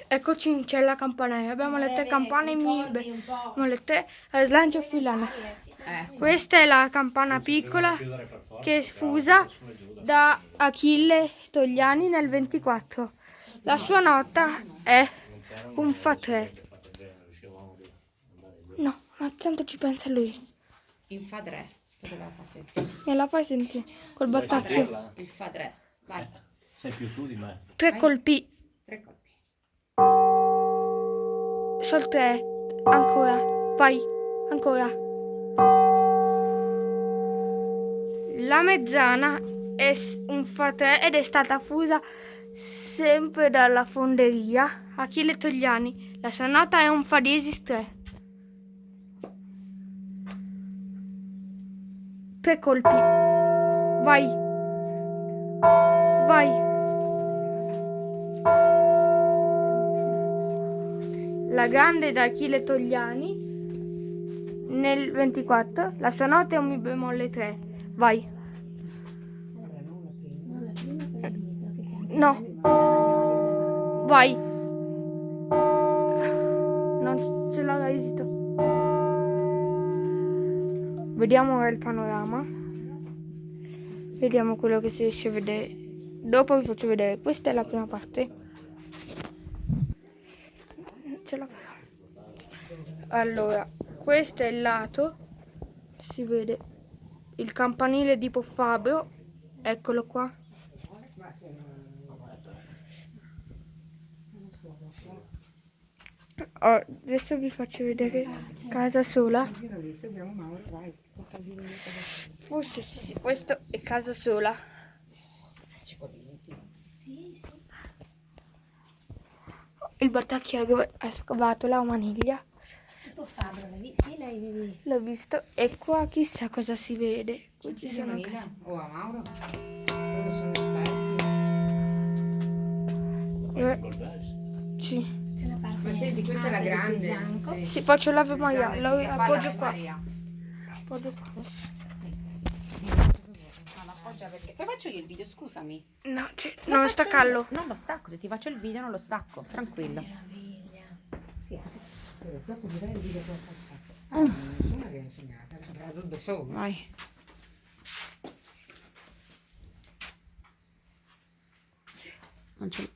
Eccoci, c'è la campana. Abbiamo le 3 campane, abbiamo le 3 slancio filana. Questa è la campana piccola che è fusa da Achille Togliani nel 24. La sua nota è un fa 3. No, ma tanto ci pensa lui. In fa 3. Dove la fa sentire? Me la fai sentire col battacchio. Il fa 3. Vai. Sei più tu di me. 3 colpi. 3 colpi. Sol 3. Ancora. Vai. Ancora. La mezzana è un fa 3 ed è stata fusa sempre dalla fonderia Achille Togliani. La sua nota è un fa diesis 3. 3 colpi. Vai. Vai. La grande da Achille Togliani nel 24. La sua nota è un mi bemolle 3. Vai. No. Vai. Non ce l'ho esito. Vediamo ora il panorama. Vediamo quello che si riesce a vedere. Dopo vi faccio vedere. Questa è la prima parte. Ce la farò. Allora, questo è il lato. Si vede il campanile di Poffabro. Eccolo qua. Adesso vi faccio vedere casa sola. Forse sì, questo è casa sola. Il battacchiere ha scavato la maniglia. Sì, lei vedi. L'ho visto e qua chissà cosa si vede. Qui ci sono Manila o a Mauro? Loro sono esperti. sì. Ma senti, questa è la grande. Sì, faccio l'Ave Maria, lo appoggio qua. Appoggio qua. Perché poi faccio io il video, scusami. No, non staccarlo. Non lo stacco, se ti faccio il video non lo stacco, tranquillo. Sì, dopo vedrai il video che ho passato. Nessuno che ha insegnato, era tutto solo. Vai. Non ce